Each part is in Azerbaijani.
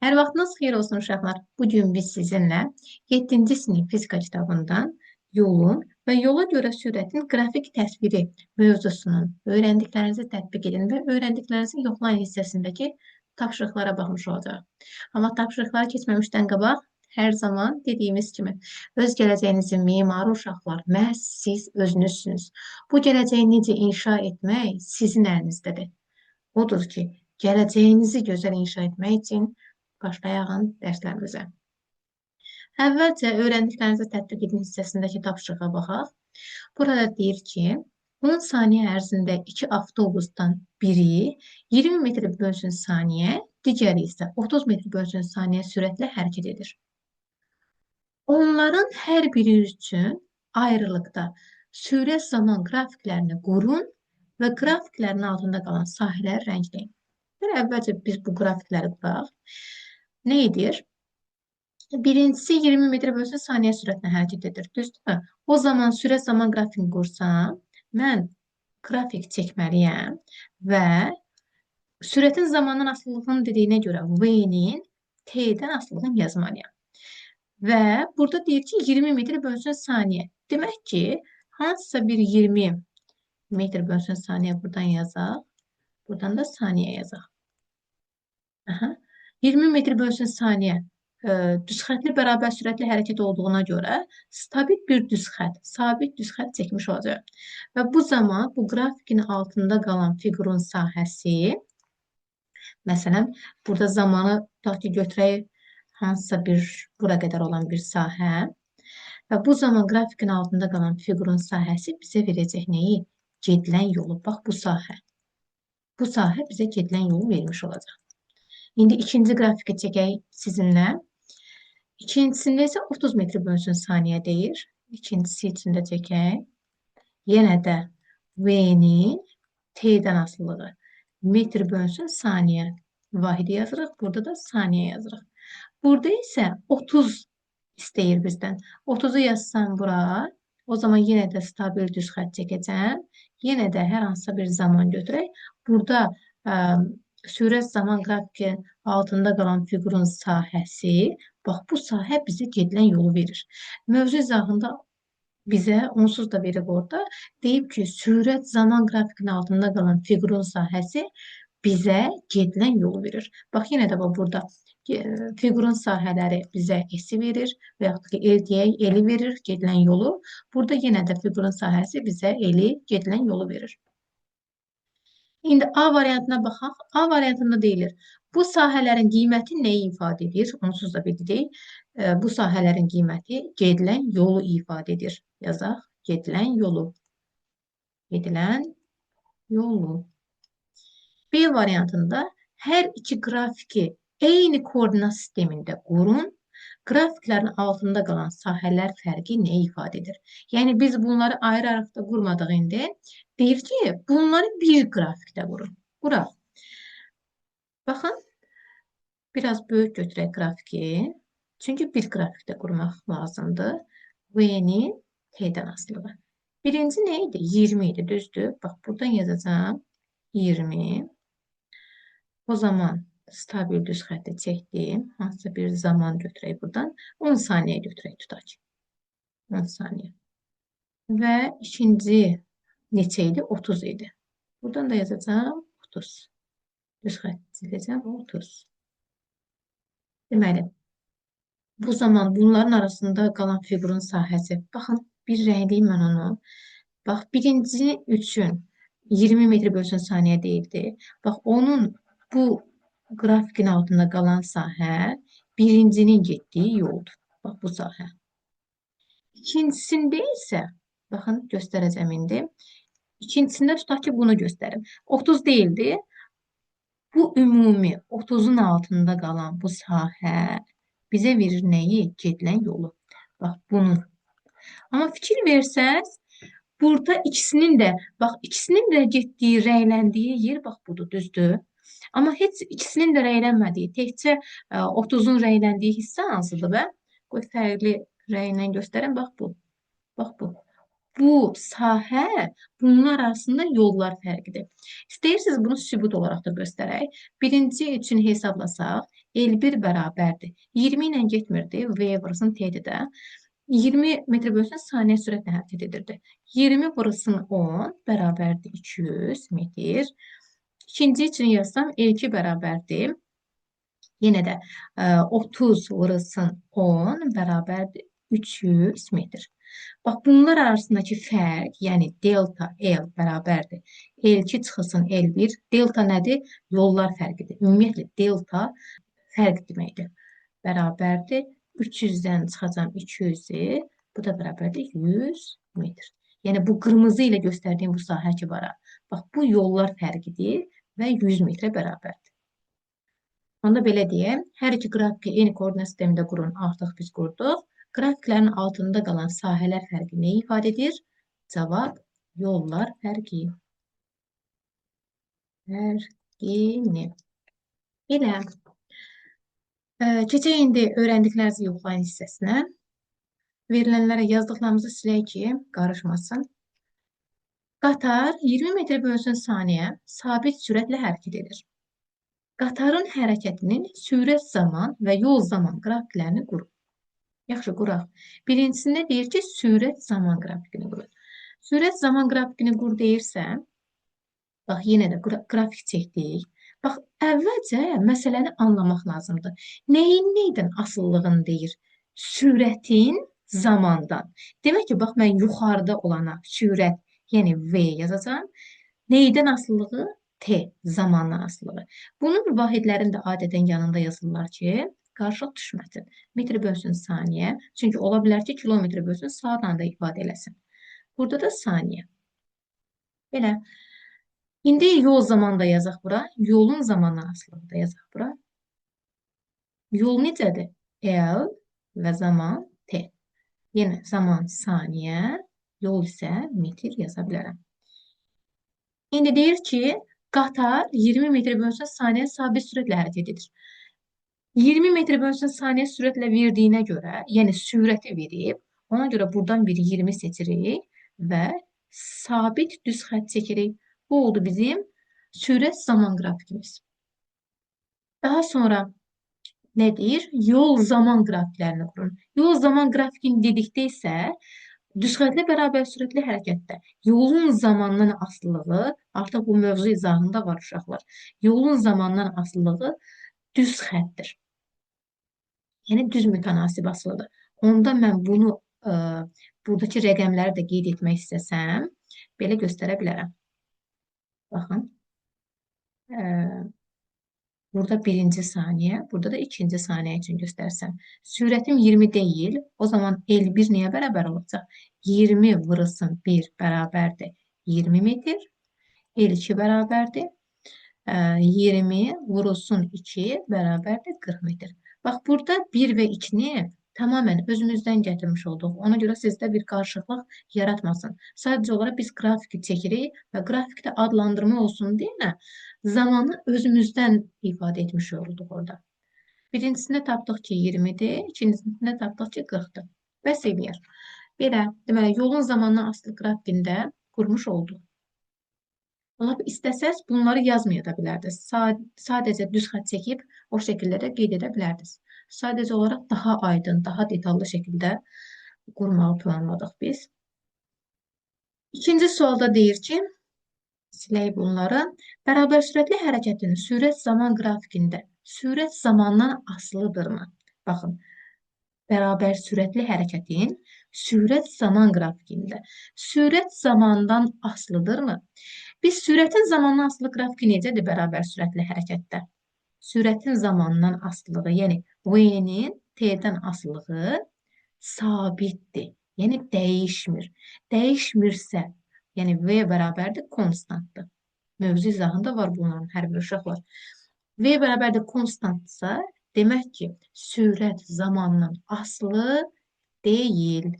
Hər vaxtınız xeyir olsun uşaqlar. Bugün biz sizinlə 7-ci sinif fizika kitabından yolun və yola görə sürətin qrafik təsviri mövzusunun öyrəndiklərinizi tətbiq edin və öyrəndiklərinizi yoxlayın hissəsindəki tapşırıqlara baxmış olacaq. Amma tapşırıqlara keçməmişdən qabaq hər zaman dediyimiz kimi öz gələcəyinizin mimarı uşaqlar məhz siz özünüzsünüz. Bu gələcəyi necə inşa etmək sizin əlinizdədir. Odur ki, gələcəyinizi gözəl inşa etmək üçün başlayaq dərslərimizə. Əvvəlcə öyrəndiklərinizi tətbiq edin hissəsindəki tapşırığa baxaq. Burada deyir ki, 10 saniyə ərzində 2 avtobusdan biri 20 metr bölsün saniyə, digəri isə 30 metr bölsün saniyə sürətlə hərəkət edir. Onların hər biri üçün ayrılıqda sürət zaman qrafiklərini qurun və qrafiklərin altında qalan sahələri rəngləyin. Əvvəlcə biz bu qrafikləri quraq. Nə edir? Birincisi 20 metr bölsün saniyə sürətlə hərəkət edir. Düzdürmü? O zaman sürət zaman qrafikini qursam, mən qrafik çəkməliyəm və sürətin zamandan asılılığının dediyinə görə V-nin T-dən asılılığını yazmalıyam. Və burada deyir ki, 20 metr bölsün saniyə. Demək ki, hansısa bir 20 metr bölsün saniyə buradan yazaq. Buradan da saniyə yazaq. 20 metr bölsün saniyə düz xətli bərabər sürətli hərəkət olduğuna görə stabil bir düz xət, sabit düz xət çəkmiş olacaq. Və bu zaman bu qrafikin altında qalan fiqurun sahəsi, məsələn, burada zamanı tutaq ki, götürək hansısa bir bura qədər olan bir sahə və bu zaman qrafikin altında qalan fiqurun sahəsi bizə verəcək nəyi? Gedilən yolu. Bax, bu sahə. Bu sahə bizə gedilən yolu vermiş olacaq. İndi ikinci qrafiki çəkək sizinlə. İkincisində isə 30 metr bölsün saniyə deyir. İkincisi üçün də çəkək. Yenə də V-nin T-dən asılılığı. Metr bölsün saniyə vahidi yazırıq. Burada da saniyə yazırıq. Burada isə 30 istəyir bizdən. 30-u yazsam bura. O zaman yenə də stabil düz xət çəkəcəm. Yenə də hər hansısa bir zaman götürək. Burada sürət zaman qrafiki altında qalan fiqurun sahəsi, bax bu sahə bizə gedilən yolu verir. Mövzu izahında bizə onsuz da verib orada. Deyib ki, sürət zaman qrafikinin altında qalan fiqurun sahəsi bizə gedilən yolu verir. Bax, yenə də burada fiqurun sahələri bizə S-i verir və yaxud ki, L deyək, L-i verir, gedilən yolu. Burada yenə də fiqurun sahəsi bizə L-i, gedilən yolu verir. İndi A variantına baxaq. A variantında deyilir. Bu sahələrin qiyməti nəyi ifadə edir? Onsuz da bildik. Bu sahələrin qiyməti gedilən yolu ifadə edir. Yazaq. Gedilən yolu. Gedilən yolu. B variantında hər iki qrafiki eyni koordinat sistemində qurun. Qrafiklərin altında qalan sahələr fərqi nə ifadə edir? Yəni, biz bunları ayrı-ayrıqda qurmadıq indi. Deyir ki, bunları bir qrafikdə qurun. Quraq. Baxın, biraz böyük götürək qrafiki. Çünki bir qrafikdə qurmaq lazımdır. V-nin T-dən asılığı. Birinci nə idi? 20 idi, düzdür? Bax, buradan yazacağım. 20. O zaman stabil düz xətti çəkdim. Hansısa bir zaman götürək buradan. 10 saniyə götürək tutaq. 10 saniyə. Və ikinci neçə idi? 30 idi. Buradan da yazacağım 30. Düz xətt çəkəcəm 30. Deməli, bu zaman bunların arasında qalan fiqurun sahəsi. Baxın, bir rəngliyim mən onu. Bax, birinci üçün 20 metr bölsün saniyə deyildi. Bax, onun bu qrafikin altında qalan sahə birincinin getdiyi yoldur. Bax, bu sahə. İkincisində isə, baxın, göstərəcəm indi. İkincisində tutaq ki, bunu göstərim. 30 deyildi. Bu ümumi 30-un altında qalan bu sahə bizə verir nəyi? Gedilən yolu. Bax, bunu. Amma fikir versəz, burada ikisinin də getdiyi, rəyləndiyi yer, bax, budur, düzdür. Amma heç ikisinin də rəylənmədiyi, təkcə 30-un rəyləndiyi hissə hansıdır və? Qoy fərqli rəylə göstərim, bax bu. Bax bu. bu sahə bunlar arasında yollar fərqidir. İstəyirsiniz bunu sübut olaraq da göstərək. Birinci üçün hesablasaq, L1 bərabərdir. 20 ilə getmirdi, V vursun T'dir də. 20 metr bölsün saniyə sürətlə hərəkət edirdi. 20 vurulsun 10 bərabərdir 200 metr. İkinci üçün yazsam L2 bərabərdir. Yenə də 30 vurulsun 10 bərabərdir 300 metr. Bax, bunlar arasındakı fərq, yəni delta L bərabərdir. L2 çıxılsın L1. Delta nədir? Yollar fərqidir. Ümumiyyətlə, delta fərq deməkdir. Bərabərdir. 300-dən çıxacam 200-i. Bu da bərabərdir 100 metr. Yəni, bu qırmızı ilə göstərdiyim bu sahə ki var. Bax, bu yollar fərqidir və 100 metrə bərabərdir. Onda belə deyəm, hər iki qrafiki eyni koordinat sistemində qurun, artıq biz qurduq. Qrafiklərin altında qalan sahələr fərqi nə ifadə edir? Cavab yollar fərqi. Fərqini. Elə. Keçək indi öyrəndiklərinizi yoxlayın hissəsinə. Verilənlərə yazdıqlarımızı silək ki, qarışmasın. Qatar 20 metr bölsün saniyə sabit sürətlə hərəkət edir. Qatarın hərəkətinin sürət zaman və yol zaman qrafiklərini qurun. Yaxşı, quraq. Birincisində deyir ki, sürət zaman qrafikini qurun. Sürət zaman qrafikini qur deyirsə, bax, yenə də qrafik çəkdik. Bax, əvvəlcə məsələni anlamaq lazımdır. Nəyin neydən asıllığını deyir? Sürətin zamandan. Demək ki, bax, mən yuxarıda olana sürət, yəni V yazacağım. Neydən asıllığı? T, zamandan asılığı. Bunun vahidlərini də adətən yanında yazırlar ki, qarşılıq düşməsin. Metr bölsün saniyə. Çünki ola bilər ki, kilometr bölsün saatla da ifadə eləsin. Burada da saniyə. Belə. İndi yol zamanı da yazaq bura. Yolun zamandan asılığı da yazaq bura. Yol necədir? L və zaman T. Yenə zaman saniyə, yol isə metr yaza bilərəm. İndi deyir ki, qatar 20 metr bölsün saniyə sabit sürətlə hərəkət edir. 20 metr bölsün saniyə sürətlə verdiyinə görə, yəni sürəti verib, ona görə buradan bir 20 seçirik və sabit düz xətt çəkirik. Bu oldu bizim sürət zaman qrafikimiz. Daha sonra nə deyir? Yol zaman qrafiklərini qurun. Yol zaman grafikini dedikdə isə düzxətli bərabər sürətli hərəkətdə yolun zamandan asılılığı, artıq bu mövzu izahında var uşaqlar, yolun zamandan asılılığı düz xətdir. Yəni, düz mütənasib asılıdır. Onda mən bunu, buradakı rəqəmləri də qeyd etmək istəsəm, belə göstərə bilərəm. Baxın. Burada birinci saniyə, burada da ikinci saniyə üçün göstərsəm. Sürətim 20 deyil, o zaman L1 nəyə bərabər olacaq? 20 vurulsun 1 bərabərdir 20 metr, L2 bərabərdir. 20 vurulsun 2 bərabərdir 40 metr. Bax, burada 1 və 2-ni tamamən özümüzdən gətirmiş olduq. Ona görə sizdə bir qarışıqlıq yaratmasın. Sadəcə olaraq biz qrafiki çəkirik və qrafikdə adlandırma olsun deyə zamanı özümüzdən ifadə etmiş olduq orada. Birincisində tapdıq ki, 20-dir, ikincisində tapdıq ki, 40-dır. Bəs eləyər. Belə, deməli, yolun zamanına asılı qrafikində qurmuş olduq. Lap istəsəz bunları yazmaya da bilərdiniz. Sadəcə düz xətt çəkib o şəkildə də qeyd edə bilərdiniz. Sadəcə olaraq daha aydın, daha detallı şəkildə qurmağı planladıq biz. İkinci sualda deyir ki, silək bunları. Bərabər sürətli hərəkətin sürət zaman qrafikində sürət zamandan asılıdırmı? Baxın, bərabər sürətli hərəkətin sürət zaman qrafikində sürət zamandan asılıdırmı? Biz sürətin zamandan asılı qrafiki necədir bərabər sürətli hərəkətdə? Sürətin zamandan asılılığı, yəni V-nin T-dən asılılığı sabitdir. Yəni dəyişmir. Dəyişmirsə, yəni V bərabərdir konstantdır. Mövzu izahında var bunların hər bir uşaqlar. V bərabərdir konstantdırsa, demək ki, sürət zamandan asılı deyil.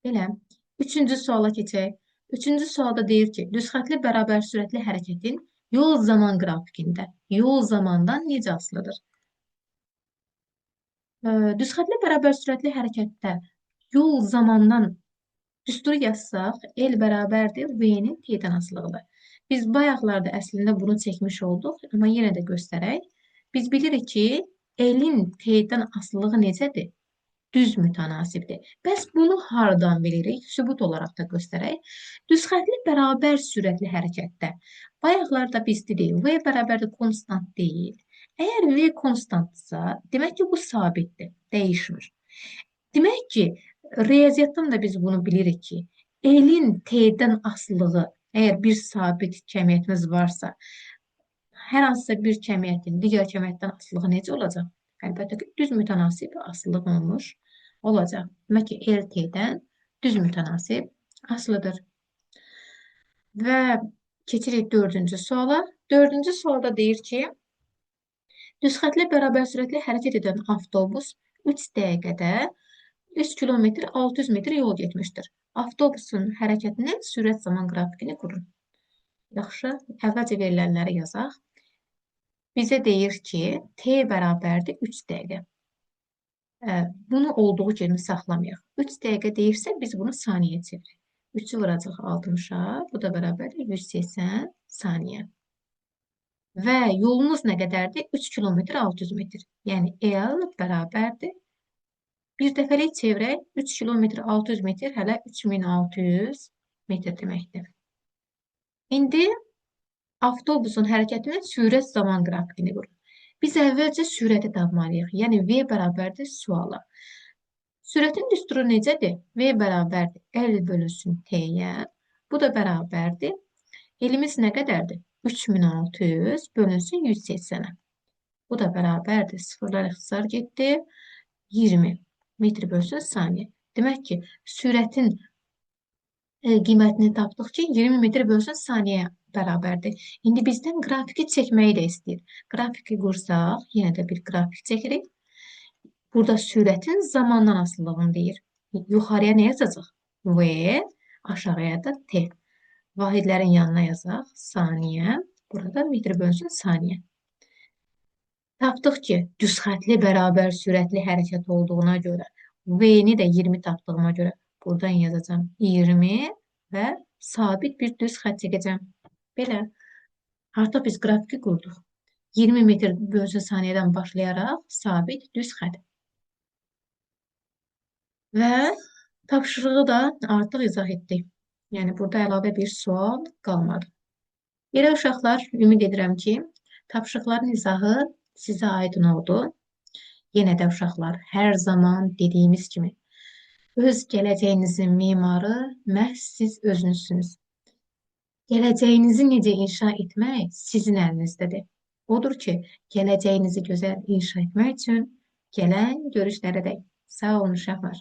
Belə. Üçüncü suala keçək. Üçüncü sualda deyir ki, düzxətli bərabər sürətli hərəkətin yol zaman qrafikində yol zamandan necə asılıdır? Düzxətli bərabər sürətli hərəkətdə yol zamandan Düsturu yazsaq, L bərabərdir V-nin T-dən asılılığıdır. Biz bayaqlarda əslində bunu çəkmiş olduq, amma yenə də göstərək. Biz bilirik ki, L-in T-dən asılılığı necədir? Düz mütənasibdir. Bəs bunu hardan bilirik? Sübut olaraq da göstərək. Düzxətli bərabər sürətli hərəkətdə. Bayaqlarda biz dedik, V bərabərdir konstant deyil. Əgər V konstantdırsa, demək ki, bu sabitdir, dəyişmir. Demək ki, riyaziyyatdan da biz bunu bilirik ki, L-in T-dən asılılığı, əgər bir sabit cəmiyyətimiz varsa, hər hansısa bir cəmiyyətin digər cəmiyyətdən asılılığı necə olacaq? Əlbəttə ki, düz mütənasib asılılıq olmuş olacaq. Demək ki, L T-dən düz mütənasib asılıdır. Və keçirik dördüncü suala. Dördüncü sualda deyir ki, düzxətli bərabər sürətli hərəkət edən avtobus 3 dəqiqədə 3 kilometr 600 metr yol getmişdir. Avtobusun hərəkətinin sürət zaman qrafikini qurun. Yaxşı, əvvəlcə verilənləri yazaq. Bizə deyir ki, T bərabərdir 3 dəqiqə. Bunu olduğu kimi saxlamayaq. 3 dəqiqə deyirsə, biz bunu saniyə çeviririk. 3-ü vuracaq 60-a, bu da bərabərdir 180 saniyə. Və yolunuz nə qədərdir? 3 kilometr 600 metr. Yəni, L bərabərdir. Bir dəfəlik çevirək, 3 kilometr 600 metr hələ 3600 metr deməkdir. İndi avtobusun hərəkətinin sürət zaman qrafikini qurun. Biz əvvəlcə sürəti tapmalıyıq. Yəni, V bərabərdir suala. Sürətin düsturu necədir? V bərabərdir L bölünsün T-yə. Bu da bərabərdir. Elimiz nə qədərdir? 3600 bölünsün 180-ə. Bu da bərabərdir. Sıfırlar ixtisar getdi. 20 metr bölünsün saniyə. Demək ki, sürətin qiymətini tapdıq ki, 20 metr bölünsün saniyəyə bərabərdir. İndi bizdən qrafiki çəkməyi də istəyir. Qrafiki qursaq, yenə də bir qrafik çəkirik. Burada sürətin zamandan asıllığını deyir. Yuxarıya nə yazacaq? V, aşağıya da T. Vahidlərin yanına yazaq. Saniyə, burada metr bölünsün saniyə. Tapdıq ki, düzxətli bərabər sürətli hərəkət olduğuna görə, V-ni də 20 tapdığıma görə buradan yazacağım 20 və sabit bir düz xət çəkəcəm. Belə, artıq biz qrafiki qurduq. 20 metr bölünsün saniyədən başlayaraq sabit düz xət. Və tapşırığı da artıq izah etdik. Yəni, burada əlavə bir sual qalmadı. Elə uşaqlar, ümid edirəm ki, tapşırıqların izahı sizə aydın oldu. Yenə də uşaqlar, hər zaman dediyimiz kimi, öz gələcəyinizin mimarı məhz siz özünüzsünüz. Gələcəyinizi necə inşa etmək sizin əlinizdədir. Odur ki, gələcəyinizi gözəl inşa etmək üçün gələn görüşlərə dək. Sağ olun uşaqlar.